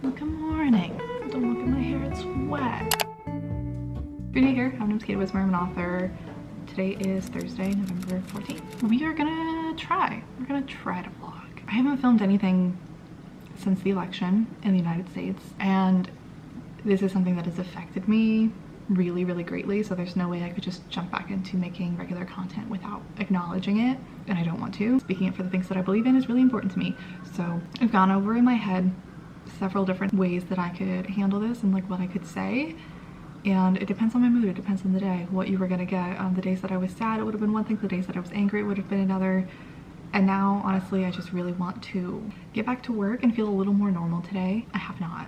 Good morning. Don't look at my hair, it's wet. If you're new here, my name's Katesbookdate, I'm an author. Today is Thursday, November 14th. We're gonna try to vlog. I haven't filmed anything since the election in the United States, and this is something that has affected me really greatly, so there's no way I could just jump back into making regular content without acknowledging it, and I don't want to. Speaking it for the things that I believe in is really important to me. So I've gone over in my head several different ways that I could handle this and like what I could say, and it depends on my mood, it depends on the day, what you were gonna get. The days that I was sad, it would have been one thing. The days that I was angry, it would have been another. And now, honestly, I just really want to get back to work and feel a little more normal today. I have not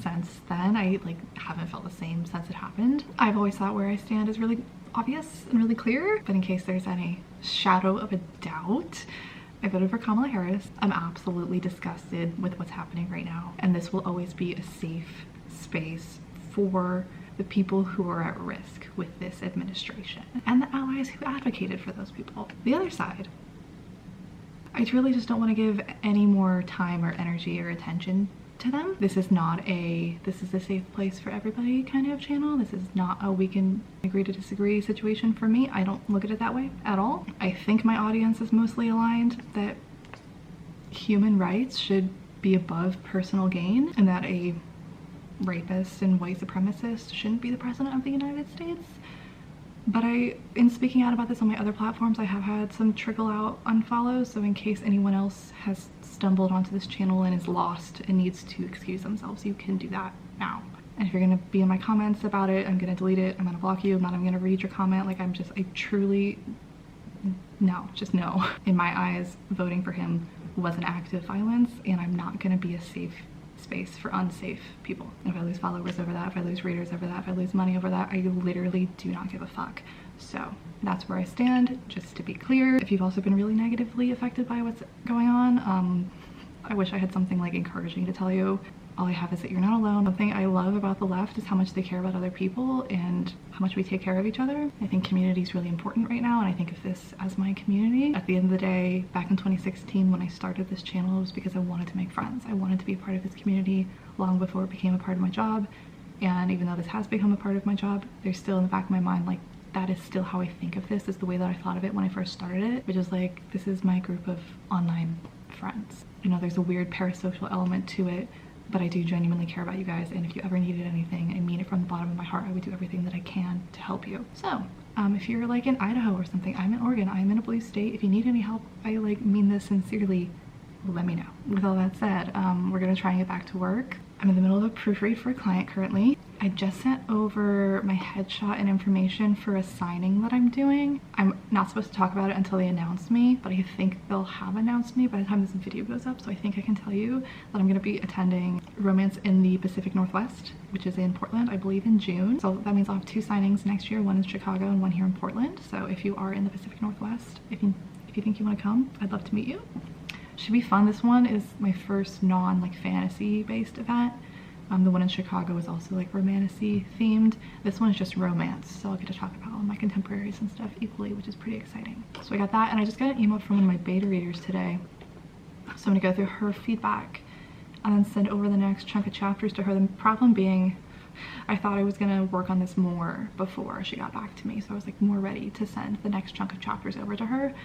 since then. I haven't felt the same since it happened. I've always thought where I stand is really obvious and really clear, but in case there's any shadow of a doubt, I voted for Kamala Harris. I'm absolutely disgusted with what's happening right now, and this will always be a safe space for the people who are at risk with this administration and the allies who advocated for those people. The other side, I truly just don't want to give any more time or energy or attention to them. This is a safe place for everybody kind of channel. This is not a we can agree to disagree situation for me. I don't look at it that way at all. I think my audience is mostly aligned that human rights should be above personal gain, and that a rapist and white supremacist shouldn't be the president of the United States. But in speaking out about this on my other platforms, I have had some trickle out unfollows, so in case anyone else has stumbled onto this channel and is lost and needs to excuse themselves, you can do that now. And if you're gonna be in my comments about it, I'm gonna delete it, I'm gonna block you, I'm not even gonna read your comment. Like, I truly, no, just no. In my eyes, voting for him was an act of violence, and I'm not gonna be a safe space for unsafe people. If I lose followers over that, if I lose readers over that, if I lose money over that, I literally do not give a fuck. So that's where I stand, just to be clear. If you've also been really negatively affected by what's going on, I wish I had something like encouraging to tell you. All I have is that you're not alone. The thing I love about the left is how much they care about other people and how much we take care of each other. I think community is really important right now, and I think of this as my community. At the end of the day, back in 2016 when I started this channel, it was because I wanted to make friends. I wanted to be a part of this community long before it became a part of my job. And even though this has become a part of my job, there's still in the back of my mind, like, that is still how I think of this, is the way that I thought of it when I first started it, which is like, this is my group of online friends. You know, there's a weird parasocial element to it, but I do genuinely care about you guys, and if you ever needed anything, I mean it from the bottom of my heart, I would do everything that I can to help you. So if you're like in Idaho or something, I'm in Oregon, I'm in a blue state. If you need any help, I mean this sincerely, let me know. With all that said, we're gonna try and get back to work. I'm in the middle of a proofread for a client currently. I just sent over my headshot and information for a signing that I'm doing. I'm not supposed to talk about it until they announce me, but I think they'll have announced me by the time this video goes up, so I think I can tell you that I'm gonna be attending Romance in the Pacific Northwest, which is in Portland, I believe in June. So that means I'll have 2 signings next year, one in Chicago and one here in Portland. So if you are in the Pacific Northwest, if you think you wanna come, I'd love to meet you. Should be fun. This one is my first fantasy based event. The one in Chicago is also like romantasy themed. This one is just romance, so I'll get to talk about all my contemporaries and stuff equally, which is pretty exciting. So I got that, and I just got an email from one of my beta readers today. So I'm gonna go through her feedback and then send over the next chunk of chapters to her. The problem being, I thought I was gonna work on this more before she got back to me, so I was like more ready to send the next chunk of chapters over to her.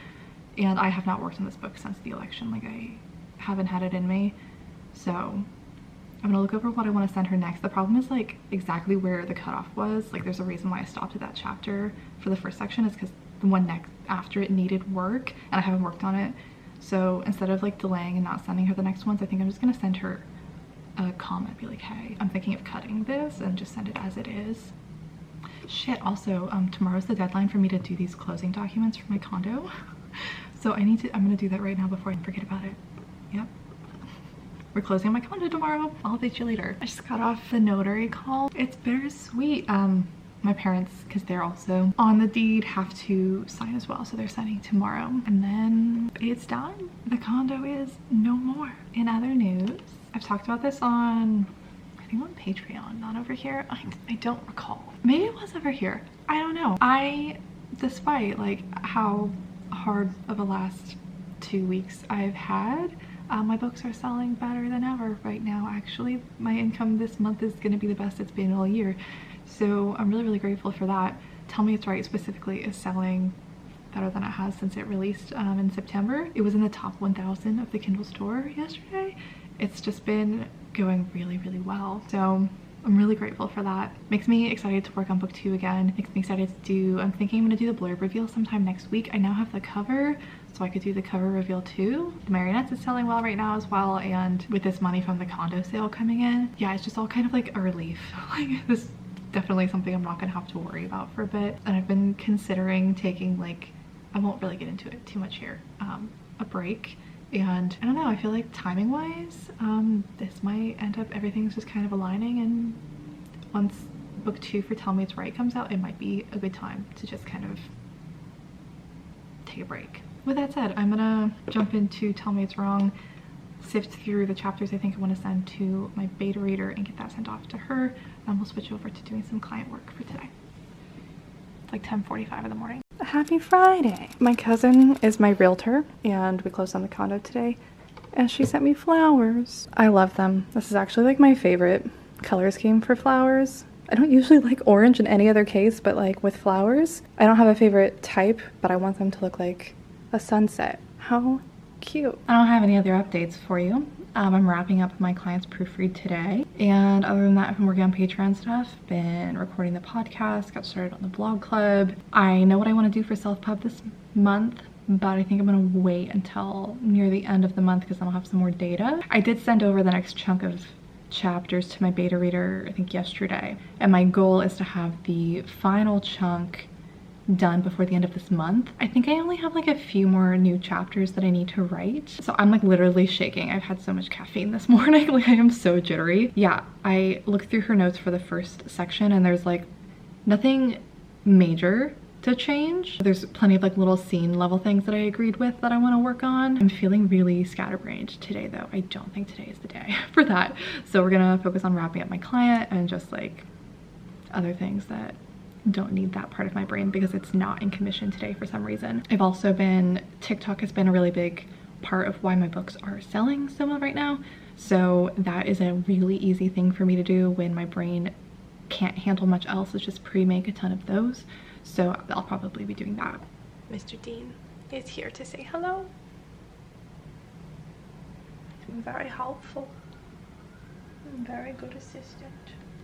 And I have not worked on this book since the election. Like, I haven't had it in me. So I'm gonna look over what I want to send her next. The problem is like exactly where the cutoff was. Like, there's a reason why I stopped at that chapter for the first section, is because the one next after it needed work and I haven't worked on it. So instead of like delaying and not sending her the next ones, I think I'm just gonna send her a comment, be like, hey, I'm thinking of cutting this, and just send it as it is. Shit, also, tomorrow's the deadline for me to do these closing documents for my condo. So I'm gonna do that right now before I forget about it. Yep. We're closing my condo tomorrow. I'll update you later. I just got off the notary call. It's bittersweet. My parents, because they're also on the deed, have to sign as well, so they're signing tomorrow. And then it's done. The condo is no more. In other news, I've talked about this on, I think on Patreon, not over here. I don't recall. Maybe it was over here. I don't know. Despite like how hard of a last 2 weeks I've had, my books are selling better than ever right now. Actually, my income this month is going to be the best it's been all year. So I'm really, really grateful for that. Tell Me It's Right specifically is selling better than it has since it released in September. It was in the top 1,000 of the Kindle store yesterday. It's just been going really, really well. So I'm really grateful for that. Makes me excited to work on book 2 again. Makes me excited to do, I'm thinking I'm gonna do the blurb reveal sometime next week. I now have the cover, so I could do the cover reveal too. The Marionettes is selling well right now as well, and with this money from the condo sale coming in, yeah, it's just all kind of like a relief. Like, this is definitely something I'm not gonna have to worry about for a bit. And I've been considering taking, like, I won't really get into it too much here, a break. And I don't know, I feel like timing wise, this might end up, everything's just kind of aligning, and once book 2 for Tell Me It's Right comes out, it might be a good time to just kind of take a break. With that said, I'm gonna jump into Tell Me It's Wrong, sift through the chapters I think I want to send to my beta reader and get that sent off to her. Then we'll switch over to doing some client work for today. It's like 10:45 in the morning. Happy Friday! My cousin is my realtor and we closed on the condo today and she sent me flowers. I love them. This is actually like my favorite color scheme for flowers. I don't usually like orange in any other case, but like with flowers, I don't have a favorite type, but I want them to look like a sunset. How cute. I don't have any other updates for you. I'm wrapping up my client's proofread today, and other than that, I've been working on Patreon stuff, been recording the podcast, got started on the blog club. I know what I want to do for self-pub this month, but I think I'm gonna wait until near the end of the month because then I'll have some more data. I did send over the next chunk of chapters to my beta reader, I think yesterday, and my goal is to have the final chunk done before the end of this month. I think I only have like a few more new chapters that I need to write, so I'm like literally shaking. I've had so much caffeine this morning. Like, I am so jittery. Yeah, I looked through her notes for the first section and there's like nothing major to change. There's plenty of like little scene level things that I agreed with that I want to work on. I'm feeling really scatterbrained today though. I don't think today is the day for that. So we're gonna focus on wrapping up my client and just like other things that don't need that part of my brain because it's not in commission today for some reason. I've also been, TikTok has been a really big part of why my books are selling so well right now. So that is a really easy thing for me to do when my brain can't handle much else, is just pre-make a ton of those. So I'll probably be doing that. Mr. Dean is here to say hello. He's been very helpful. Very good assistant.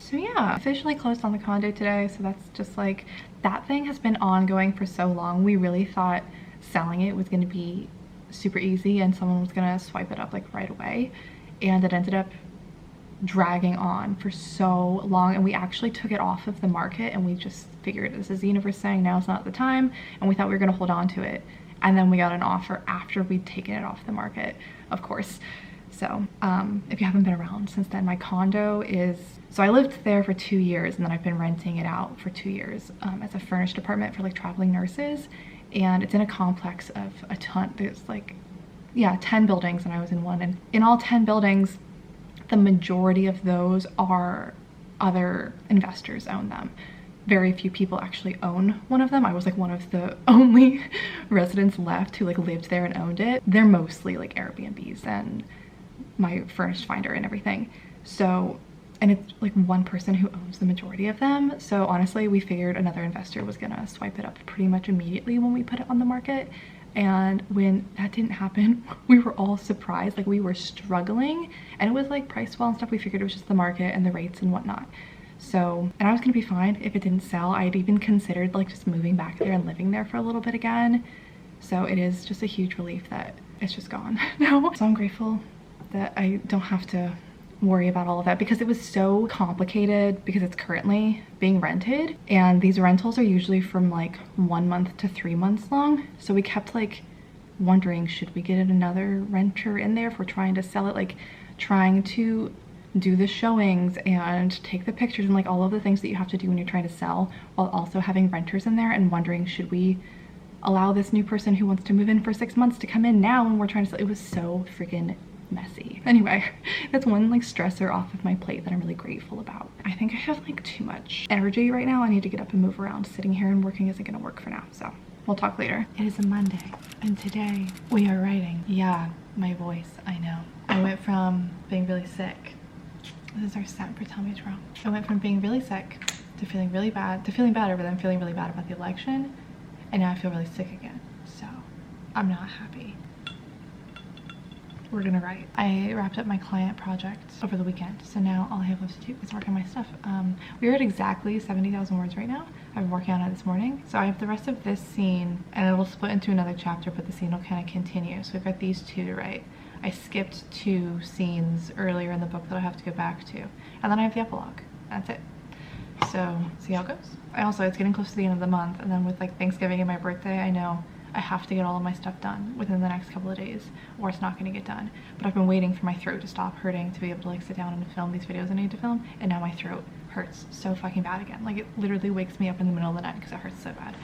So yeah, officially closed on the condo today, so that's just like, that thing has been ongoing for so long. We really thought selling it was going to be super easy and someone was going to swipe it up like right away, and it ended up dragging on for so long, and we actually took it off of the market and we just figured this is the universe saying now's not the time, and we thought we were going to hold on to it, and then we got an offer after we'd taken it off the market, of course. So if you haven't been around since then, my condo is, so I lived there for 2 years and then I've been renting it out for 2 years as a furnished apartment for like traveling nurses, and it's in a complex of a ton, there's like, yeah, 10 buildings and I was in one, and in all 10 buildings, the majority of those are other investors own them. Very few people actually own one of them. I was like one of the only residents left who like lived there and owned it. They're mostly like Airbnbs and my furnished finder and everything. So, and it's like one person who owns the majority of them. So honestly, we figured another investor was gonna swipe it up pretty much immediately when we put it on the market. And when that didn't happen, we were all surprised. Like, we were struggling, and it was like priced well and stuff. We figured it was just the market and the rates and whatnot. So, and I was gonna be fine if it didn't sell. I'd even considered like just moving back there and living there for a little bit again. So it is just a huge relief that it's just gone now. So I'm grateful that I don't have to worry about all of that, because it was so complicated because it's currently being rented and these rentals are usually from like 1 month to 3 months long. So we kept like wondering, should we get another renter in there if we're trying to sell it, like trying to do the showings and take the pictures and like all of the things that you have to do when you're trying to sell, while also having renters in there, and wondering, should we allow this new person who wants to move in for 6 months to come in now when we're trying to sell? It was so freaking messy. Anyway, that's one like stressor off of my plate that I'm really grateful about. I think I have like too much energy right now. I need to get up and move around. Sitting here and working isn't gonna work for now, so We'll talk later. It is a Monday, and today we are writing. Yeah, my voice, I know. I went from being really sick. This is our scent for Tell Me It's Wrong. I went from being really sick to feeling really bad, to feeling better, but then feeling really bad about the election. And now I feel really sick again. So I'm not happy. We're gonna write. I wrapped up my client project over the weekend, so now all I have left to do is work on my stuff. We're at exactly 70,000 words right now. I've been working on it this morning. So I have the rest of this scene, and it will split into another chapter, but the scene will kind of continue. So we've got these two to write. I skipped 2 scenes earlier in the book that I have to go back to. And then I have the epilogue. That's it. So see how it goes. It's getting close to the end of the month, and then with like Thanksgiving and my birthday, I know I have to get all of my stuff done within the next couple of days or it's not going to get done. But I've been waiting for my throat to stop hurting to be able to like sit down and film these videos I need to film, and now my throat hurts so fucking bad again. Like it literally wakes me up in the middle of the night because it hurts so bad.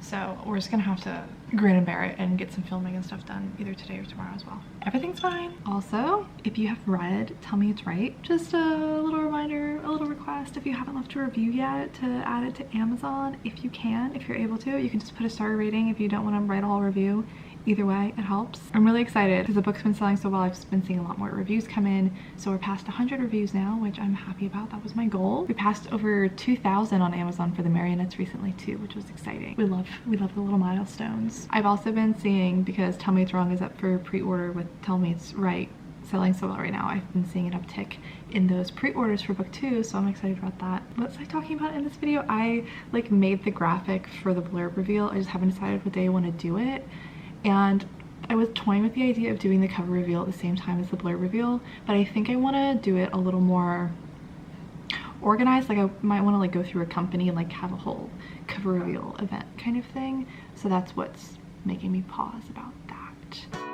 So we're just gonna have to grin and bear it and get some filming and stuff done either today or tomorrow as well. Everything's fine. Also, if you have read Tell Me It's Right, just a little reminder, a little request, if you haven't left a review yet, to add it to Amazon if you can, if you're able to. You can just put a star rating if you don't want to write a whole review. Either way, it helps. I'm really excited because the book's been selling so well. I've been seeing a lot more reviews come in. So we're past 100 reviews now, which I'm happy about. That was my goal. We passed over 2,000 on Amazon for the Marionettes recently too, which was exciting. We love the little milestones. I've also been seeing, because Tell Me It's Wrong is up for pre-order with Tell Me It's Right selling so well right now, I've been seeing an uptick in those pre-orders for book 2, so I'm excited about that. What was I talking about in this video? I like made the graphic for the blurb reveal. I just haven't decided what day I want to do it. And I was toying with the idea of doing the cover reveal at the same time as the blurb reveal, but I think I want to do it a little more organized. Like I might want to like go through a company and like have a whole cover reveal event kind of thing. So that's what's making me pause about that.